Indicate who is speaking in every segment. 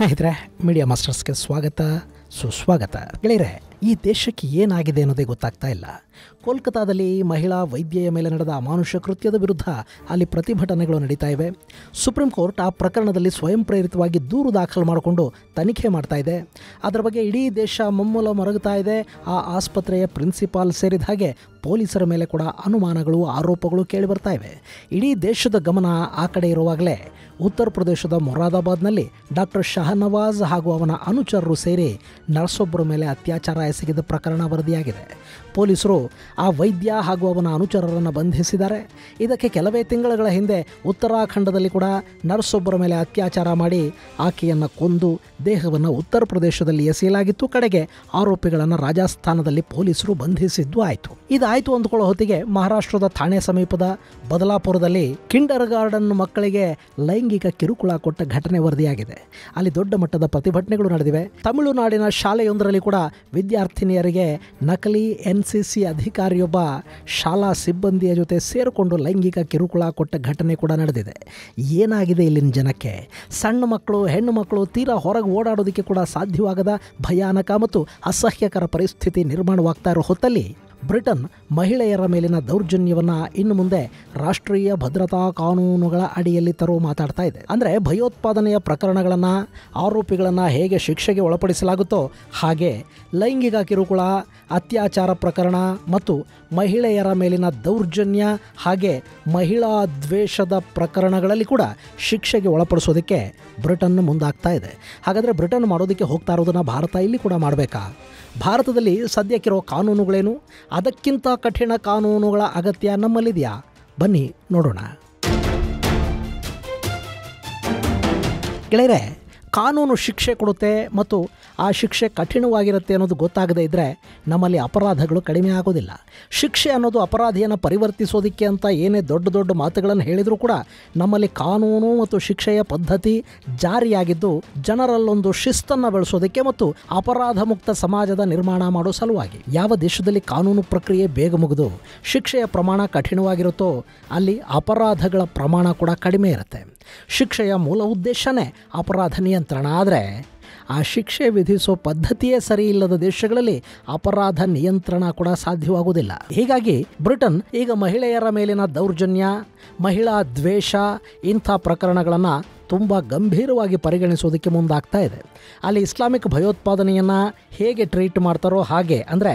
Speaker 1: ಸ್ನೇಹಿತರೆ, ಮೀಡಿಯಾ ಮಾಸ್ಟರ್ಸ್ಗೆ ಸ್ವಾಗತ ಸುಸ್ವಾಗತ. ಗೆಳೆಯರೆ, ಈ ದೇಶಕ್ಕೆ ಏನಾಗಿದೆ ಅನ್ನೋದೇ ಗೊತ್ತಾಗ್ತಾ ಇಲ್ಲ. ಕೋಲ್ಕತಾದಲ್ಲಿ ಮಹಿಳಾ ವೈದ್ಯೆಯ ಮೇಲೆ ನಡೆದ ಅಮಾನುಷ ಕೃತ್ಯದ ವಿರುದ್ಧ ಅಲ್ಲಿ ಪ್ರತಿಭಟನೆಗಳು ನಡೀತಾ ಇವೆ. ಸುಪ್ರೀಂ ಕೋರ್ಟ್ ಆ ಪ್ರಕರಣದಲ್ಲಿ ಸ್ವಯಂ ಪ್ರೇರಿತವಾಗಿ ದೂರು ದಾಖಲು ಮಾಡಿಕೊಂಡು ತನಿಖೆ ಮಾಡ್ತಾ ಇದೆ. ಅದರ ಬಗ್ಗೆ ಇಡೀ ದೇಶ ಮಮ್ಮೂಲ ಮರಗುತ್ತಾ ಇದೆ. ಆ ಆಸ್ಪತ್ರೆಯ ಪ್ರಿನ್ಸಿಪಾಲ್ ಸೇರಿದ ಹಾಗೆ ಪೊಲೀಸರ ಮೇಲೆ ಕೂಡ ಅನುಮಾನಗಳು, ಆರೋಪಗಳು ಕೇಳಿಬರ್ತಾ ಇವೆ. ಇಡೀ ದೇಶದ ಗಮನ ಆ ಕಡೆ ಇರುವಾಗಲೇ ಉತ್ತರ ಪ್ರದೇಶದ ಮೊರಾದಾಬಾದ್ನಲ್ಲಿ ಡಾಕ್ಟರ್ ಶಹನವಾಜ್ ಹಾಗೂ ಅವನ ಅನುಚರರು ಸೇರಿ ನರ್ಸೊಬ್ಬರ ಮೇಲೆ ಅತ್ಯಾಚಾರ ಎಸಗಿದ ಪ್ರಕರಣ ವರದಿಯಾಗಿದೆ. ಪೊಲೀಸರು ಆ ವೈದ್ಯ ಹಾಗೂ ಅವನ ಅನುಚರರನ್ನು ಬಂಧಿಸಿದ್ದಾರೆ. ಇದಕ್ಕೆ ಕೆಲವೇ ತಿಂಗಳುಗಳ ಹಿಂದೆ ಉತ್ತರಾಖಂಡದಲ್ಲಿ ಕೂಡ ನರ್ಸೊಬ್ಬರ ಮೇಲೆ ಅತ್ಯಾಚಾರ ಮಾಡಿ ಆಕೆಯನ್ನು ಕೊಂದು ದೇಹವನ್ನು ಉತ್ತರ ಪ್ರದೇಶದಲ್ಲಿ ಎಸೆಯಲಾಗಿತ್ತು. ಕಡೆಗೆ ಆರೋಪಿಗಳನ್ನು ರಾಜಸ್ಥಾನದಲ್ಲಿ ಪೊಲೀಸರು ಬಂಧಿಸಿದ್ದು ಆಯಿತು. ಇದಾಯಿತು ಅಂದ್ಕೊಳ್ಳೋ ಹೊತ್ತಿಗೆ ಮಹಾರಾಷ್ಟ್ರದ ಥಾಣೆ ಸಮೀಪದ ಬದಲಾಪುರದಲ್ಲಿ ಕಿಂಡರ್ ಗಾರ್ಡನ್ ಮಕ್ಕಳಿಗೆ ಲೈಂಗಿಕ ಕಿರುಕುಳ ಕೊಟ್ಟ ಘಟನೆ ವರದಿಯಾಗಿದೆ. ಅಲ್ಲಿ ದೊಡ್ಡ ಮಟ್ಟದ ಪ್ರತಿಭಟನೆಗಳು ನಡೆದಿವೆ. ತಮಿಳುನಾಡಿನ ಶಾಲೆಯೊಂದರಲ್ಲಿ ಕೂಡ ವಿದ್ಯಾರ್ಥಿನಿಯರಿಗೆ ನಕಲಿ NCC ಅಧಿಕಾರಿಯೊಬ್ಬ ಶಾಲಾ ಸಿಬ್ಬಂದಿಯ ಜೊತೆ ಸೇರಿಕೊಂಡು ಲೈಂಗಿಕ ಕಿರುಕುಳ ಕೊಟ್ಟ ಘಟನೆ ಕೂಡ ನಡೆದಿದೆ. ಏನಾಗಿದೆ ಇಲ್ಲಿನ ಜನಕ್ಕೆ? ಸಣ್ಣ ಮಕ್ಕಳು, ಹೆಣ್ಣು ಮಕ್ಕಳು ತೀರಾ ಹೊರಗೆ ಓಡಾಡೋದಕ್ಕೆ ಕೂಡ ಸಾಧ್ಯವಾಗದ ಭಯಾನಕ ಮತ್ತು ಅಸಹ್ಯಕರ ಪರಿಸ್ಥಿತಿ ನಿರ್ಮಾಣವಾಗ್ತಾ ಇರೋ ಹೊತ್ತಲ್ಲಿ ಬ್ರಿಟನ್ ಮಹಿಳೆಯರ ಮೇಲಿನ ದೌರ್ಜನ್ಯವನ್ನು ಇನ್ನು ಮುಂದೆ ರಾಷ್ಟ್ರೀಯ ಭದ್ರತಾ ಕಾನೂನುಗಳ ಅಡಿಯಲ್ಲಿ ತರೋ ಮಾತಾಡ್ತಾ ಇದೆ. ಅಂದರೆ ಭಯೋತ್ಪಾದನೆಯ ಪ್ರಕರಣಗಳನ್ನು, ಆರೋಪಿಗಳನ್ನು ಹೇಗೆ ಶಿಕ್ಷೆಗೆ ಒಳಪಡಿಸಲಾಗುತ್ತೋ ಹಾಗೆ ಲೈಂಗಿಕ ಕಿರುಕುಳ, ಅತ್ಯಾಚಾರ ಪ್ರಕರಣ ಮತ್ತು ಮಹಿಳೆಯರ ಮೇಲಿನ ದೌರ್ಜನ್ಯ ಹಾಗೆ ಮಹಿಳಾ ದ್ವೇಷದ ಪ್ರಕರಣಗಳಲ್ಲಿ ಕೂಡ ಶಿಕ್ಷೆಗೆ ಒಳಪಡಿಸೋದಕ್ಕೆ ಬ್ರಿಟನ್ ಮುಂದಾಗ್ತಾ ಇದೆ. ಹಾಗಾದರೆ ಬ್ರಿಟನ್ ಮಾಡೋದಕ್ಕೆ ಹೋಗ್ತಾ ಇರೋದನ್ನು ಭಾರತ ಇಲ್ಲಿ ಕೂಡ ಮಾಡಬೇಕಾ? ಭಾರತದಲ್ಲಿ ಸದ್ಯಕ್ಕಿರೋ ಕಾನೂನುಗಳೇನು? ಅದಕ್ಕಿಂತ ಕಠಿಣ ಕಾನೂನುಗಳ ಅಗತ್ಯ ನಮ್ಮಲ್ಲಿದೆಯಾ? ಬನ್ನಿ ನೋಡೋಣ. ಗೆಳೆಯರೆ, ಕಾನೂನು ಶಿಕ್ಷೆ ಕೊಡುತ್ತೆ ಮತ್ತು ಆ ಶಿಕ್ಷೆ ಕಠಿಣವಾಗಿರುತ್ತೆ ಅನ್ನೋದು ಗೊತ್ತಾಗದೇ ಇದ್ದರೆ ನಮ್ಮಲ್ಲಿ ಅಪರಾಧಗಳು ಕಡಿಮೆ ಆಗೋದಿಲ್ಲ. ಶಿಕ್ಷೆ ಅನ್ನೋದು ಅಪರಾಧಿಯನ್ನು ಪರಿವರ್ತಿಸೋದಕ್ಕೆ ಅಂತ ಏನೇ ದೊಡ್ಡ ದೊಡ್ಡ ಮಾತುಗಳನ್ನು ಹೇಳಿದರೂ ಕೂಡ ನಮ್ಮಲ್ಲಿ ಕಾನೂನು ಮತ್ತು ಶಿಕ್ಷೆಯ ಪದ್ಧತಿ ಜಾರಿಯಾಗಿದ್ದು ಜನರಲ್ಲೊಂದು ಶಿಸ್ತನ್ನು ಬೆಳೆಸೋದಕ್ಕೆ ಮತ್ತು ಅಪರಾಧ ಮುಕ್ತ ಸಮಾಜದ ನಿರ್ಮಾಣ ಮಾಡೋ ಸಲುವಾಗಿ. ಯಾವ ದೇಶದಲ್ಲಿ ಕಾನೂನು ಪ್ರಕ್ರಿಯೆ ಬೇಗ ಮುಗಿದು ಶಿಕ್ಷೆಯ ಪ್ರಮಾಣ ಕಠಿಣವಾಗಿರುತ್ತೋ ಅಲ್ಲಿ ಅಪರಾಧಗಳ ಪ್ರಮಾಣ ಕೂಡ ಕಡಿಮೆ ಇರುತ್ತೆ. ಶಿಕ್ಷೆಯ ಮೂಲ ಉದ್ದೇಶನೇ ಅಪರಾಧ ನಿಯಂತ್ರಣ. ಆದರೆ ಆ ಶಿಕ್ಷೆ ವಿಧಿಸೋ ಪದ್ಧತಿಯೇ ಸರಿ ಇಲ್ಲದ ದೇಶಗಳಲ್ಲಿ ಅಪರಾಧ ನಿಯಂತ್ರಣ ಕೂಡ ಸಾಧ್ಯವಾಗುವುದಿಲ್ಲ. ಹೀಗಾಗಿ ಬ್ರಿಟನ್ ಈಗ ಮಹಿಳೆಯರ ಮೇಲಿನ ದೌರ್ಜನ್ಯ, ಮಹಿಳಾ ದ್ವೇಷ ಇಂಥ ಪ್ರಕರಣಗಳನ್ನು ತುಂಬ ಗಂಭೀರವಾಗಿ ಪರಿಗಣಿಸೋದಕ್ಕೆ ಮುಂದಾಗ್ತಾ ಇದೆ. ಅಲ್ಲಿ ಇಸ್ಲಾಮಿಕ್ ಭಯೋತ್ಪಾದನೆಯನ್ನು ಹೇಗೆ ಟ್ರೀಟ್ ಮಾಡ್ತಾರೋ ಹಾಗೆ, ಅಂದರೆ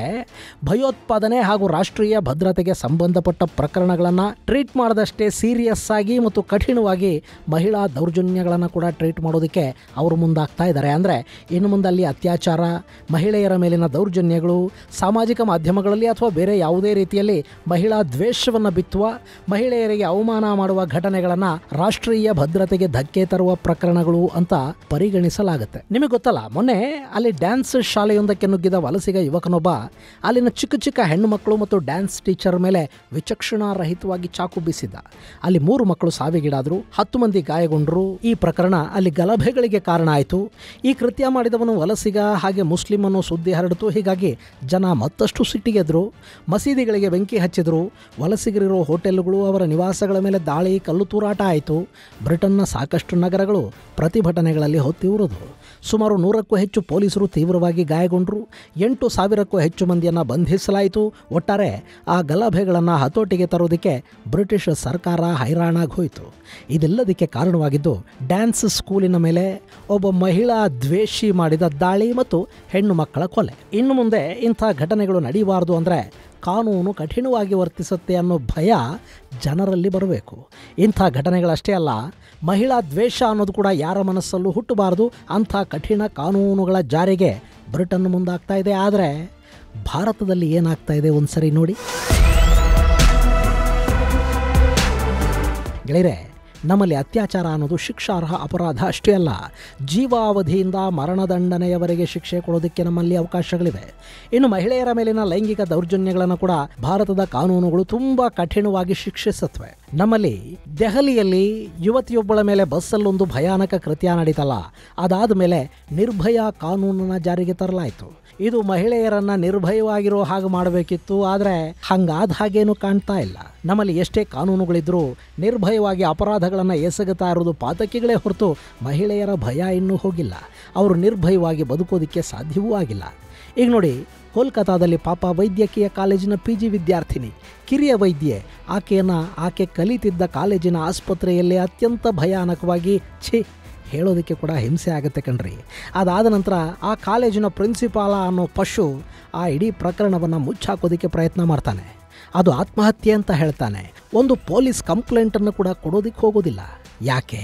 Speaker 1: ಭಯೋತ್ಪಾದನೆ ಹಾಗೂ ರಾಷ್ಟ್ರೀಯ ಭದ್ರತೆಗೆ ಸಂಬಂಧಪಟ್ಟ ಪ್ರಕರಣಗಳನ್ನು ಟ್ರೀಟ್ ಮಾಡದಷ್ಟೇ ಸೀರಿಯಸ್ ಆಗಿ ಮತ್ತು ಕಠಿಣವಾಗಿ ಮಹಿಳಾ ದೌರ್ಜನ್ಯಗಳನ್ನು ಕೂಡ ಟ್ರೀಟ್ ಮಾಡೋದಕ್ಕೆ ಅವರು ಮುಂದಾಗ್ತಾ ಇದ್ದಾರೆ. ಅಂದರೆ ಇನ್ನು ಮುಂದೆ ಅಲ್ಲಿ ಅತ್ಯಾಚಾರ, ಮಹಿಳೆಯರ ಮೇಲಿನ ದೌರ್ಜನ್ಯಗಳು, ಸಾಮಾಜಿಕ ಮಾಧ್ಯಮಗಳಲ್ಲಿ ಅಥವಾ ಬೇರೆ ಯಾವುದೇ ರೀತಿಯಲ್ಲಿ ಮಹಿಳಾ ದ್ವೇಷವನ್ನು ಬಿತ್ತುವ, ಮಹಿಳೆಯರಿಗೆ ಅವಮಾನ ಮಾಡುವ ಘಟನೆಗಳನ್ನು ರಾಷ್ಟ್ರೀಯ ಭದ್ರತೆಗೆ ಧಕ್ಕೆ ತರುವ ಪ್ರಕರಣಗಳು ಅಂತ ಪರಿಗಣಿಸಲಾಗುತ್ತೆ. ನಿಮಗೆ ಗೊತ್ತಲ್ಲ, ಮೊನ್ನೆ ಅಲ್ಲಿ ಡ್ಯಾನ್ಸ್ ಶಾಲೆಯೊಂದಕ್ಕೆ ನುಗ್ಗಿದ ವಲಸಿಗ ಯುವಕನೊಬ್ಬ ಅಲ್ಲಿನ ಚಿಕ್ಕ ಚಿಕ್ಕ ಹೆಣ್ಣು ಮಕ್ಕಳು ಮತ್ತು ಡ್ಯಾನ್ಸ್ ಟೀಚರ್ ಮೇಲೆ ವಿಚಕ್ಷಣಾರಹಿತವಾಗಿ ಚಾಕು ಬೀಸಿದ್ದ. ಅಲ್ಲಿ 3 ಮಕ್ಕಳು ಸಾವಿಗೀಡಾದರು, 10 ಮಂದಿ ಗಾಯಗೊಂಡರು. ಈ ಪ್ರಕರಣ ಅಲ್ಲಿ ಗಲಭೆಗಳಿಗೆ ಕಾರಣ ಆಯಿತು. ಈ ಕೃತ್ಯ ಮಾಡಿದವನು ವಲಸಿಗ ಹಾಗೆ ಮುಸ್ಲಿಂ ಅನ್ನೋ ಸುದ್ದಿ ಹರಡಿತು. ಹೀಗಾಗಿ ಜನ ಮತ್ತಷ್ಟು ಸಿಟ್ಟಿಗೆದ್ರು, ಮಸೀದಿಗಳಿಗೆ ಬೆಂಕಿ ಹಚ್ಚಿದ್ರು, ವಲಸಿಗರಿರೋ ಹೋಟೆಲ್ಗಳು, ಅವರ ನಿವಾಸಗಳ ಮೇಲೆ ದಾಳಿ, ಕಲ್ಲು ತೂರಾಟ ಆಯಿತು. ಬ್ರಿಟನ್ನ ಸಾಕಷ್ಟು ನಗರಗಳು ಪ್ರತಿಭಟನೆಗಳಲ್ಲಿ ಹೊತ್ತಿರುವುದು. ಸುಮಾರು 100ಕ್ಕೂ ಹೆಚ್ಚು ಪೊಲೀಸರು ತೀವ್ರವಾಗಿ ಗಾಯಗೊಂಡರು. 8,000ಕ್ಕೂ ಹೆಚ್ಚು ಮಂದಿಯನ್ನು ಬಂಧಿಸಲಾಯಿತು. ಒಟ್ಟಾರೆ ಆ ಗಲಭೆಗಳನ್ನು ಹತೋಟಿಗೆ ತರೋದಕ್ಕೆ ಬ್ರಿಟಿಷ್ ಸರ್ಕಾರ ಹೈರಾಣಾಗೋಯಿತು. ಇದೆಲ್ಲದಕ್ಕೆ ಕಾರಣವಾಗಿದ್ದು ಡ್ಯಾನ್ಸ್ ಸ್ಕೂಲಿನ ಮೇಲೆ ಒಬ್ಬ ಮಹಿಳಾ ದ್ವೇಷಿ ಮಾಡಿದ ದಾಳಿ ಮತ್ತು ಹೆಣ್ಣು ಮಕ್ಕಳ ಕೊಲೆ. ಇನ್ನು ಮುಂದೆ ಇಂಥ ಘಟನೆಗಳು ನಡೆಯಬಾರದು ಅಂದರೆ ಕಾನೂನು ಕಠಿಣವಾಗಿ ವರ್ತಿಸುತ್ತೆ ಅನ್ನೋ ಭಯ ಜನರಲ್ಲಿ ಬರಬೇಕು. ಇಂಥ ಘಟನೆಗಳಷ್ಟೇ ಅಲ್ಲ, ಮಹಿಳಾ ದ್ವೇಷ ಅನ್ನೋದು ಕೂಡ ಯಾರ ಮನಸ್ಸಲ್ಲೂ ಹುಟ್ಟಬಾರದು. ಅಂಥ ಕಠಿಣ ಕಾನೂನುಗಳ ಜಾರಿಗೆ ಬ್ರಿಟನ್ ಮುಂದಾಗ್ತಾ ಇದೆ. ಆದರೆ ಭಾರತದಲ್ಲಿ ಏನಾಗ್ತಾ ಇದೆ ಒಂದ್ಸರಿ ನೋಡಿ. ಗೆಳೆಯರೆ, ನಮ್ಮಲ್ಲಿ ಅತ್ಯಾಚಾರ ಅನ್ನೋದು ಶಿಕ್ಷಾರ್ಹ ಅಪರಾಧ ಅಷ್ಟೇ ಅಲ್ಲ, ಜೀವಾವಧಿಯಿಂದ ಮರಣದಂಡನೆಯವರೆಗೆ ಶಿಕ್ಷೆ ಕೊಡೋದಕ್ಕೆ ನಮ್ಮಲ್ಲಿ ಅವಕಾಶಗಳಿವೆ. ಇನ್ನು ಮಹಿಳೆಯರ ಮೇಲಿನ ಲೈಂಗಿಕ ದೌರ್ಜನ್ಯಗಳನ್ನು ಕೂಡ ಭಾರತದ ಕಾನೂನುಗಳು ತುಂಬ ಕಠಿಣವಾಗಿ ಶಿಕ್ಷಿಸುತ್ತವೆ. ನಮ್ಮಲ್ಲಿ ದೆಹಲಿಯಲ್ಲಿ ಯುವತಿಯೊಬ್ಬಳ ಮೇಲೆ ಬಸ್ಸಲ್ಲೊಂದು ಭಯಾನಕ ಕೃತ್ಯ ನಡೀತಲ್ಲ, ಅದಾದ ಮೇಲೆ ನಿರ್ಭಯ ಕಾನೂನನ್ನು ಜಾರಿಗೆ ತರಲಾಯಿತು. ಇದು ಮಹಿಳೆಯರನ್ನ ನಿರ್ಭಯವಾಗಿರೋ ಹಾಗೆ ಮಾಡಬೇಕಿತ್ತು. ಆದರೆ ಹಂಗಾದ ಹಾಗೇನು ಕಾಣ್ತಾ ಇಲ್ಲ. ನಮ್ಮಲ್ಲಿ ಎಷ್ಟೇ ಕಾನೂನುಗಳಿದ್ರೂ ನಿರ್ಭಯವಾಗಿ ಅಪರಾಧಗಳ ಆರೋಪಗಳನ್ನು ಎಸಗುತ್ತಾ ಇರೋದು ಪಾತಕಿಗಳೇ ಹೊರತು ಮಹಿಳೆಯರ ಭಯ ಇನ್ನೂ ಹೋಗಿಲ್ಲ. ಅವರು ನಿರ್ಭಯವಾಗಿ ಬದುಕೋದಕ್ಕೆ ಸಾಧ್ಯವೂ ಆಗಿಲ್ಲ. ಈಗ ನೋಡಿ, ಕೋಲ್ಕತಾದಲ್ಲಿ ಪಾಪ ವೈದ್ಯಕೀಯ ಕಾಲೇಜಿನ PG ವಿದ್ಯಾರ್ಥಿನಿ, ಕಿರಿಯ ವೈದ್ಯೆ, ಆಕೆ ಕಲಿತಿದ್ದ ಕಾಲೇಜಿನ ಆಸ್ಪತ್ರೆಯಲ್ಲಿ ಅತ್ಯಂತ ಭಯಾನಕವಾಗಿ ಹೇಳೋದಕ್ಕೆ ಕೂಡ ಹಿಂಸೆ ಆಗುತ್ತೆ ಕಣ್ರಿ. ಅದಾದ ನಂತರ ಆ ಕಾಲೇಜಿನ ಪ್ರಿನ್ಸಿಪಾಲ ಅನ್ನೋ ಪಶು ಆ ಇಡೀ ಪ್ರಕರಣವನ್ನು ಮುಚ್ಚಾಕೋದಕ್ಕೆ ಪ್ರಯತ್ನ ಮಾಡ್ತಾನೆ. ಅದು ಆತ್ಮಹತ್ಯೆ ಅಂತ ಹೇಳ್ತಾನೆ. ಒಂದು ಪೊಲೀಸ್ ಕಂಪ್ಲೇಂಟನ್ನು ಕೂಡ ಕೊಡೋದಕ್ಕೆ ಹೋಗೋದಿಲ್ಲ. ಯಾಕೆ?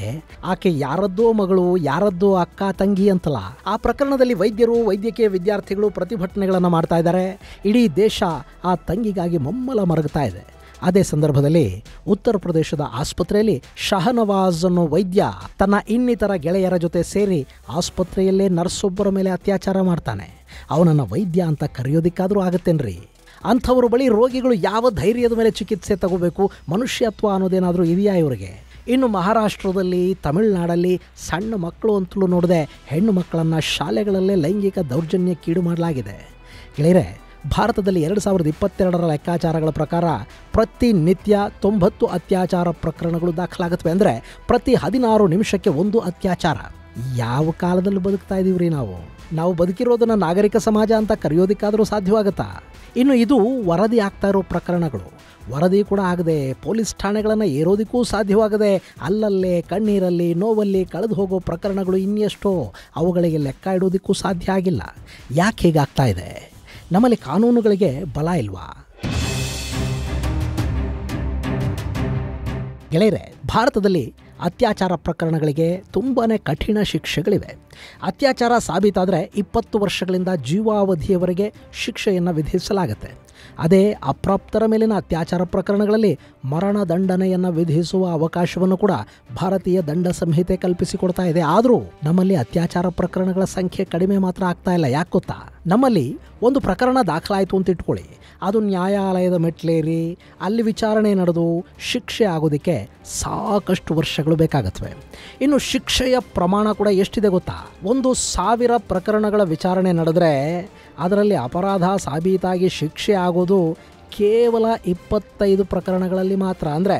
Speaker 1: ಆಕೆ ಯಾರದ್ದೋ ಮಗಳು, ಯಾರದ್ದೋ ಅಕ್ಕ ತಂಗಿ ಅಂತಲ್ಲ. ಆ ಪ್ರಕರಣದಲ್ಲಿ ವೈದ್ಯರು, ವೈದ್ಯಕೀಯ ವಿದ್ಯಾರ್ಥಿಗಳು ಪ್ರತಿಭಟನೆಗಳನ್ನು ಮಾಡ್ತಾ ಇದ್ದಾರೆ. ಇಡೀ ದೇಶ ಆ ತಂಗಿಗಾಗಿ ಮಮ್ಮಲ ಮರಗ್ತಾ ಇದೆ. ಅದೇ ಸಂದರ್ಭದಲ್ಲಿ ಉತ್ತರ ಪ್ರದೇಶದ ಆಸ್ಪತ್ರೆಯಲ್ಲಿ ಶಹನವಾಜ್ ಅನ್ನೋ ವೈದ್ಯ ತನ್ನ ಇನ್ನಿತರ ಗೆಳೆಯರ ಜೊತೆ ಸೇರಿ ಆಸ್ಪತ್ರೆಯಲ್ಲೇ ನರ್ಸೊಬ್ಬರ ಮೇಲೆ ಅತ್ಯಾಚಾರ ಮಾಡ್ತಾನೆ. ಅವನನ್ನು ವೈದ್ಯ ಅಂತ ಕರೆಯೋದಿಕ್ಕಾದರೂ ಆಗತ್ತೇನ್ರಿ? ಅಂಥವ್ರ ಬಳಿ ರೋಗಿಗಳು ಯಾವ ಧೈರ್ಯದ ಮೇಲೆ ಚಿಕಿತ್ಸೆ ತಗೋಬೇಕು? ಮನುಷ್ಯತ್ವ ಅನ್ನೋದೇನಾದರೂ ಇದೆಯಾ ಇವರಿಗೆ? ಇನ್ನು ಮಹಾರಾಷ್ಟ್ರದಲ್ಲಿ, ತಮಿಳುನಾಡಲ್ಲಿ ಸಣ್ಣ ಮಕ್ಕಳು ಅಂತಲೂ ನೋಡದೆ ಹೆಣ್ಣು ಮಕ್ಕಳನ್ನು ಶಾಲೆಗಳಲ್ಲೇ ಲೈಂಗಿಕ ದೌರ್ಜನ್ಯಕ್ಕೀಡು ಮಾಡಲಾಗಿದೆ. ಗೆಳೆಯರೆ, ಭಾರತದಲ್ಲಿ 2022ರ ಲೆಕ್ಕಾಚಾರಗಳ ಪ್ರಕಾರ ಪ್ರತಿನಿತ್ಯ 90 ಅತ್ಯಾಚಾರ ಪ್ರಕರಣಗಳು ದಾಖಲಾಗುತ್ತವೆ. ಅಂದರೆ ಪ್ರತಿ 16 ನಿಮಿಷಕ್ಕೆ ಒಂದು ಅತ್ಯಾಚಾರ. ಯಾವ ಕಾಲದಲ್ಲಿ ಬದುಕ್ತಾ ಇದ್ದೀವ್ರಿ ನಾವು ಬದುಕಿರೋದನ್ನು ನಾಗರಿಕ ಸಮಾಜ ಅಂತ ಕರೆಯೋದಕ್ಕಾದರೂ ಸಾಧ್ಯವಾಗುತ್ತಾ? ಇನ್ನು ಇದು ವರದಿ ಆಗ್ತಾ ಇರೋ ಪ್ರಕರಣಗಳು. ವರದಿ ಕೂಡ ಆಗದೆ ಪೊಲೀಸ್ ಠಾಣೆಗಳನ್ನು ಏರೋದಕ್ಕೂ ಸಾಧ್ಯವಾಗದೆ ಅಲ್ಲಲ್ಲೇ ಕಣ್ಣೀರಲ್ಲಿ, ನೋವಲ್ಲಿ ಕಳೆದು ಹೋಗೋ ಪ್ರಕರಣಗಳು ಇನ್ನೆಷ್ಟೋ. ಅವುಗಳಿಗೆ ಲೆಕ್ಕ ಇಡೋದಕ್ಕೂ ಸಾಧ್ಯ ಆಗಿಲ್ಲ. ಯಾಕೆ ಹೀಗಾಗ್ತಾ ಇದೆ? ನಮ್ಮಲ್ಲಿ ಕಾನೂನುಗಳಿಗೆ ಬಲ ಇಲ್ವಾ? ಗೆಳೆಯರೆ, ಭಾರತದಲ್ಲಿ ಅತ್ಯಾಚಾರ ಪ್ರಕರಣಗಳಿಗೆ ತುಂಬಾ ಕಠಿಣ ಶಿಕ್ಷೆಗಳಿವೆ. ಅತ್ಯಾಚಾರ ಸಾಬೀತಾದರೆ 20 ವರ್ಷಗಳಿಂದ ಜೀವಾವಧಿಯವರೆಗೆ ಶಿಕ್ಷೆಯನ್ನು ವಿಧಿಸಲಾಗುತ್ತೆ. ಅದೇ ಅಪ್ರಾಪ್ತರ ಮೇಲಿನ ಅತ್ಯಾಚಾರ ಪ್ರಕರಣಗಳಲ್ಲಿ ಮರಣದಂಡನೆಯನ್ನು ವಿಧಿಸುವ ಅವಕಾಶವನ್ನು ಕೂಡ ಭಾರತೀಯ ದಂಡ ಸಂಹಿತೆ ಕಲ್ಪಿಸಿಕೊಡ್ತಾ ಇದೆ. ಆದರೂ ನಮ್ಮಲ್ಲಿ ಅತ್ಯಾಚಾರ ಪ್ರಕರಣಗಳ ಸಂಖ್ಯೆ ಕಡಿಮೆ ಮಾತ್ರ ಆಗ್ತಾ ಇಲ್ಲ. ಯಾಕೆ ಗೊತ್ತಾ? ನಮ್ಮಲ್ಲಿ ಒಂದು ಪ್ರಕರಣ ದಾಖಲಾಯಿತು ಅಂತ ಇಟ್ಕೊಳ್ಳಿ, ಅದು ನ್ಯಾಯಾಲಯದ ಮೆಟ್ಲೇರಿ ಅಲ್ಲಿ ವಿಚಾರಣೆ ನಡೆದು ಶಿಕ್ಷೆ ಆಗೋದಕ್ಕೆ ಸಾಕಷ್ಟು ವರ್ಷಗಳು ಬೇಕಾಗತ್ವೆ. ಇನ್ನು ಶಿಕ್ಷೆಯ ಪ್ರಮಾಣ ಕೂಡ ಎಷ್ಟಿದೆ ಗೊತ್ತಾ? 1000 ಪ್ರಕರಣಗಳ ವಿಚಾರಣೆ ನಡೆದರೆ ಅದರಲ್ಲಿ ಅಪರಾಧ ಸಾಬೀತಾಗಿ ಶಿಕ್ಷೆ ಆಗೋದು ಕೇವಲ 25 ಪ್ರಕರಣಗಳಲ್ಲಿ ಮಾತ್ರ. ಅಂದರೆ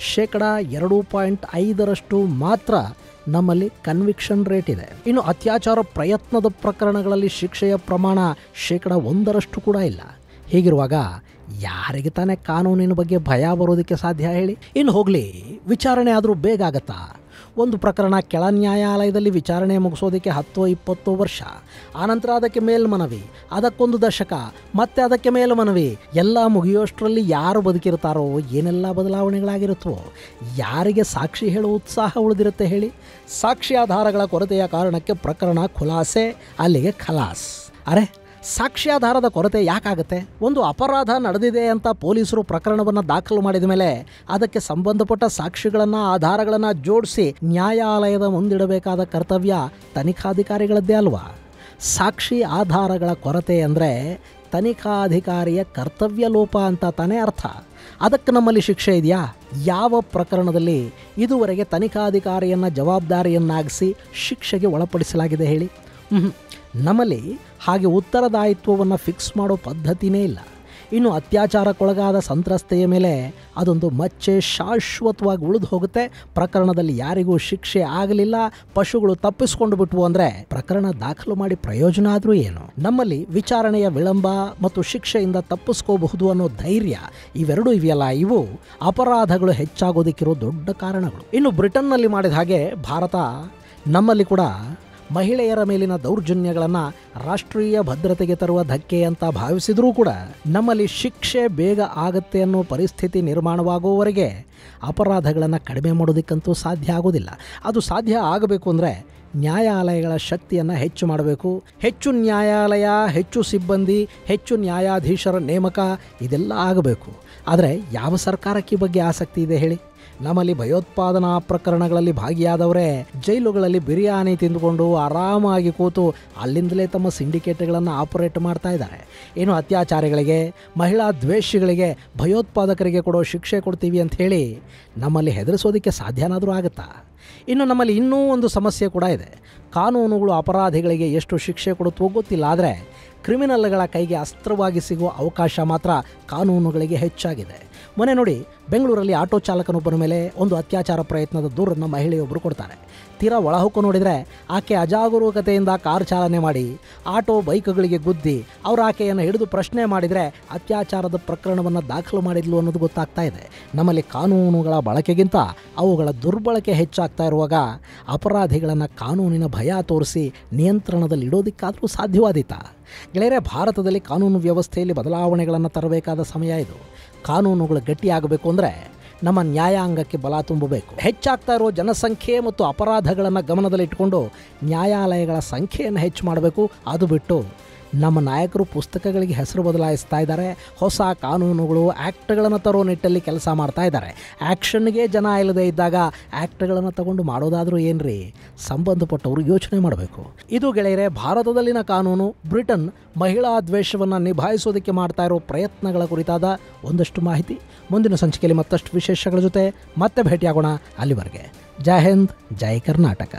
Speaker 1: 2.5% ಮಾತ್ರ ನಮ್ಮಲ್ಲಿ ಕನ್ವಿಕ್ಷನ್ ರೇಟ್ ಇದೆ. ಇನ್ನು ಅತ್ಯಾಚಾರ ಪ್ರಯತ್ನದ ಪ್ರಕರಣಗಳಲ್ಲಿ ಶಿಕ್ಷೆಯ ಪ್ರಮಾಣ 1% ಕೂಡ ಇಲ್ಲ. ಹೀಗಿರುವಾಗ ಯಾರಿಗೆ ತಾನೇ ಕಾನೂನಿನ ಬಗ್ಗೆ ಭಯ ಬರೋದಕ್ಕೆ ಸಾಧ್ಯ ಹೇಳಿ? ಇನ್ನು ಹೋಗಲಿ, ವಿಚಾರಣೆ ಆದರೂ ಬೇಗ ಆಗತ್ತಾ? ಒಂದು ಪ್ರಕರಣ ಕೆಳ ನ್ಯಾಯಾಲಯದಲ್ಲಿ ವಿಚಾರಣೆ ಮುಗಿಸೋದಕ್ಕೆ 10-20 ವರ್ಷ, ಆನಂತರ ಅದಕ್ಕೆ ಮೇಲ್ಮನವಿ, ಅದಕ್ಕೊಂದು ದಶಕ, ಮತ್ತೆ ಅದಕ್ಕೆ ಮೇಲ್ಮನವಿ. ಎಲ್ಲ ಮುಗಿಯೋಷ್ಟರಲ್ಲಿ ಯಾರು ಬದುಕಿರ್ತಾರೋ, ಏನೆಲ್ಲ ಬದಲಾವಣೆಗಳಾಗಿರುತ್ತೋ, ಯಾರಿಗೆ ಸಾಕ್ಷಿ ಹೇಳೋ ಉತ್ಸಾಹ ಉಳಿದಿರುತ್ತೆ ಹೇಳಿ? ಸಾಕ್ಷ್ಯಾಧಾರಗಳ ಕೊರತೆಯ ಕಾರಣಕ್ಕೆ ಪ್ರಕರಣ ಖುಲಾಸೆ, ಅಲ್ಲಿಗೆ ಖಲಾಸ್. ಅರೆ, ಸಾಕ್ಷ್ಯಾಧಾರದ ಕೊರತೆ ಯಾಕಾಗುತ್ತೆ? ಒಂದು ಅಪರಾಧ ನಡೆದಿದೆ ಅಂತ ಪೊಲೀಸರು ಪ್ರಕರಣವನ್ನು ದಾಖಲು ಮಾಡಿದ ಮೇಲೆ ಅದಕ್ಕೆ ಸಂಬಂಧಪಟ್ಟ ಸಾಕ್ಷಿಗಳನ್ನು, ಆಧಾರಗಳನ್ನು ಜೋಡಿಸಿ ನ್ಯಾಯಾಲಯದ ಮುಂದಿಡಬೇಕಾದ ಕರ್ತವ್ಯ ತನಿಖಾಧಿಕಾರಿಗಳದ್ದೇ ಅಲ್ವಾ? ಸಾಕ್ಷಿ ಆಧಾರಗಳ ಕೊರತೆ ಅಂದರೆ ತನಿಖಾಧಿಕಾರಿಯ ಕರ್ತವ್ಯ ಲೋಪ ಅಂತ ತಾನೇ ಅರ್ಥ. ಅದಕ್ಕೆ ನಮ್ಮಲ್ಲಿ ಶಿಕ್ಷೆ ಇದೆಯಾ? ಯಾವ ಪ್ರಕರಣದಲ್ಲಿ ಇದುವರೆಗೆ ತನಿಖಾಧಿಕಾರಿಯನ್ನು ಜವಾಬ್ದಾರಿಯನ್ನಾಗಿಸಿ ಶಿಕ್ಷೆಗೆ ಒಳಪಡಿಸಲಾಗಿದೆ ಹೇಳಿ? ನಮ್ಮಲ್ಲಿ ಹಾಗೆ ಉತ್ತರದಾಯಿತ್ವವನ್ನು ಫಿಕ್ಸ್ ಮಾಡೋ ಪದ್ಧತಿನೇ ಇಲ್ಲ. ಇನ್ನು ಅತ್ಯಾಚಾರಕ್ಕೊಳಗಾದ ಸಂತ್ರಸ್ತೆಯ ಮೇಲೆ ಅದೊಂದು ಮಚ್ಚೆ ಶಾಶ್ವತವಾಗಿ ಉಳಿದು ಹೋಗುತ್ತೆ. ಪ್ರಕರಣದಲ್ಲಿ ಯಾರಿಗೂ ಶಿಕ್ಷೆ ಆಗಲಿಲ್ಲ, ಪಶುಗಳು ತಪ್ಪಿಸ್ಕೊಂಡು ಬಿಟ್ವು ಅಂದರೆ ಪ್ರಕರಣ ದಾಖಲು ಮಾಡಿ ಪ್ರಯೋಜನ ಆದರೂ ಏನು? ನಮ್ಮಲ್ಲಿ ವಿಚಾರಣೆಯ ವಿಳಂಬ ಮತ್ತು ಶಿಕ್ಷೆಯಿಂದ ತಪ್ಪಿಸ್ಕೋಬಹುದು ಅನ್ನೋ ಧೈರ್ಯ ಇವೆರಡೂ ಇವೆಯಲ್ಲ, ಇವು ಅಪರಾಧಗಳು ಹೆಚ್ಚಾಗೋದಕ್ಕಿರೋ ದೊಡ್ಡ ಕಾರಣಗಳು. ಇನ್ನು ಬ್ರಿಟನ್ನಲ್ಲಿ ಮಾಡಿದ ಹಾಗೆ ಭಾರತ ನಮ್ಮಲ್ಲಿ ಕೂಡ ಮಹಿಳೆಯರ ಮೇಲಿನ ದೌರ್ಜನ್ಯಗಳನ್ನು ರಾಷ್ಟ್ರೀಯ ಭದ್ರತೆಗೆ ತರುವ ಧಕ್ಕೆ ಅಂತ ಭಾವಿಸಿದರೂ ಕೂಡ ನಮ್ಮಲ್ಲಿ ಶಿಕ್ಷೆ ಬೇಗ ಆಗತ್ತೆ ಅನ್ನೋ ಪರಿಸ್ಥಿತಿ ನಿರ್ಮಾಣವಾಗುವವರೆಗೆ ಅಪರಾಧಗಳನ್ನು ಕಡಿಮೆ ಮಾಡೋದಕ್ಕಂತೂ ಸಾಧ್ಯ ಆಗೋದಿಲ್ಲ. ಅದು ಸಾಧ್ಯ ಆಗಬೇಕು ಅಂದರೆ ನ್ಯಾಯಾಲಯಗಳ ಶಕ್ತಿಯನ್ನು ಹೆಚ್ಚು ಮಾಡಬೇಕು. ಹೆಚ್ಚು ನ್ಯಾಯಾಲಯ, ಹೆಚ್ಚು ಸಿಬ್ಬಂದಿ, ಹೆಚ್ಚು ನ್ಯಾಯಾಧೀಶರ ನೇಮಕ, ಇದೆಲ್ಲ ಆಗಬೇಕು. ಆದರೆ ಯಾವ ಸರ್ಕಾರಕ್ಕೆ ಈ ಬಗ್ಗೆ ಆಸಕ್ತಿ ಇದೆ ಹೇಳಿ? ನಮ್ಮಲ್ಲಿ ಭಯೋತ್ಪಾದನಾ ಪ್ರಕರಣಗಳಲ್ಲಿ ಭಾಗಿಯಾದವರೇ ಜೈಲುಗಳಲ್ಲಿ ಬಿರಿಯಾನಿ ತಿಂದುಕೊಂಡು ಆರಾಮಾಗಿ ಕೂತು ಅಲ್ಲಿಂದಲೇ ತಮ್ಮ ಸಿಂಡಿಕೇಟ್ಗಳನ್ನು ಆಪರೇಟ್ ಮಾಡ್ತಾ ಇದ್ದಾರೆ. ಏನು ಅತ್ಯಾಚಾರಿಗಳಿಗೆ, ಮಹಿಳಾ ದ್ವೇಷಿಗಳಿಗೆ, ಭಯೋತ್ಪಾದಕರಿಗೆ ಕೊಡೋ ಶಿಕ್ಷೆ ಕೊಡ್ತೀವಿ ಅಂತ ಹೇಳಿ ನಮ್ಮಲ್ಲಿ ಹೆದರಿಸೋದಕ್ಕೆ ಸಾಧ್ಯನಾದರೂ ಆಗುತ್ತಾ? ಇನ್ನು ನಮ್ಮಲ್ಲಿ ಇನ್ನೂ ಒಂದು ಸಮಸ್ಯೆ ಕೂಡ ಇದೆ. ಕಾನೂನುಗಳು ಅಪರಾಧಿಗಳಿಗೆ ಎಷ್ಟು ಶಿಕ್ಷೆ ಕೊಡುತ್ತೋ ಗೊತ್ತಿಲ್ಲ, ಆದರೆ ಕ್ರಿಮಿನಲ್ಗಳ ಕೈಗೆ ಅಸ್ತ್ರವಾಗಿ ಸಿಗುವ ಅವಕಾಶ ಮಾತ್ರ ಕಾನೂನುಗಳಿಗೆ ಹೆಚ್ಚಾಗಿದೆ. ಮೊನ್ನೆ ನೋಡಿ, ಬೆಂಗಳೂರಲ್ಲಿ ಆಟೋ ಚಾಲಕನೊಬ್ಬನ ಮೇಲೆ ಒಂದು ಅತ್ಯಾಚಾರ ಪ್ರಯತ್ನದ ದೂರನ್ನು ಮಹಿಳೆಯೊಬ್ಬರು ಕೊಡ್ತಾರೆ. ತೀರಾ ಒಳಹೊಕ್ಕು ನೋಡಿದರೆ ಆಕೆ ಅಜಾಗರೂಕತೆಯಿಂದ ಕಾರ್ ಚಾಲನೆ ಮಾಡಿ ಆಟೋ ಬೈಕ್ಗಳಿಗೆ ಗುದ್ದಿ ಆಕೆಯನ್ನು ಹಿಡಿದು ಪ್ರಶ್ನೆ ಮಾಡಿದರೆ ಅತ್ಯಾಚಾರದ ಪ್ರಕರಣವನ್ನು ದಾಖಲು ಮಾಡಿದ್ಲು ಅನ್ನೋದು ಗೊತ್ತಾಗ್ತಾ ಇದೆ. ನಮ್ಮಲ್ಲಿ ಕಾನೂನುಗಳ ಬಳಕೆಗಿಂತ ಅವುಗಳ ದುರ್ಬಳಕೆ ಹೆಚ್ಚಾಗ್ತಾ ಇರುವಾಗ ಅಪರಾಧಿಗಳನ್ನು ಕಾನೂನಿನ ಭಯ ತೋರಿಸಿ ನಿಯಂತ್ರಣದಲ್ಲಿ ಇಡೋದಕ್ಕಾದರೂ ಸಾಧ್ಯವಾದೀತಾ? ಗೆಳೆಯರೆ, ಭಾರತದಲ್ಲಿ ಕಾನೂನು ವ್ಯವಸ್ಥೆಯಲ್ಲಿ ಬದಲಾವಣೆಗಳನ್ನು ತರಬೇಕಾದ ಸಮಯ ಇದು. ಕಾನೂನುಗಳು ಗಟ್ಟಿಯಾಗಬೇಕು ಅಂದರೆ ನಮ್ಮ ನ್ಯಾಯಾಂಗಕ್ಕೆ ಬಲ ತುಂಬಬೇಕು. ಹೆಚ್ಚಾಗ್ತಾ ಇರೋ ಜನಸಂಖ್ಯೆ ಮತ್ತು ಅಪರಾಧಗಳನ್ನು ಗಮನದಲ್ಲಿಟ್ಟುಕೊಂಡು ನ್ಯಾಯಾಲಯಗಳ ಸಂಖ್ಯೆಯನ್ನು ಹೆಚ್ಚು ಮಾಡಬೇಕು. ಅದು ಬಿಟ್ಟು ನಮ್ಮ ನಾಯಕರು ಪುಸ್ತಕಗಳಿಗೆ ಹೆಸರು ಬದಲಾಯಿಸ್ತಾ ಇದ್ದಾರೆ. ಹೊಸ ಕಾನೂನುಗಳು, ಆ್ಯಕ್ಟ್ಗಳನ್ನು ತರೋ ನಿಟ್ಟಲ್ಲಿ ಕೆಲಸ ಮಾಡ್ತಾ ಇದ್ದಾರೆ. ಆ್ಯಕ್ಷನ್ಗೆ ಜನ ಇಲ್ಲದೆ ಇದ್ದಾಗ ಆ್ಯಕ್ಟ್ಗಳನ್ನು ತಗೊಂಡು ಮಾಡೋದಾದರೂ ಏನ್ರಿ? ಸಂಬಂಧಪಟ್ಟವರು ಯೋಚನೆ ಮಾಡಬೇಕು. ಇದು ಗೆಳೆಯರೆ ಭಾರತದಲ್ಲಿನ ಕಾನೂನು, ಬ್ರಿಟನ್ ಮಹಿಳಾ ದ್ವೇಷವನ್ನು ನಿಭಾಯಿಸೋದಕ್ಕೆ ಮಾಡ್ತಾ ಇರೋ ಪ್ರಯತ್ನಗಳ ಕುರಿತಾದ ಒಂದಷ್ಟು ಮಾಹಿತಿ. ಮುಂದಿನ ಸಂಚಿಕೆಯಲ್ಲಿ ಮತ್ತಷ್ಟು ವಿಶೇಷಗಳ ಜೊತೆ ಮತ್ತೆ ಭೇಟಿಯಾಗೋಣ. ಅಲ್ಲಿವರೆಗೆ ಜೈ ಹಿಂದ್, ಜೈ ಕರ್ನಾಟಕ.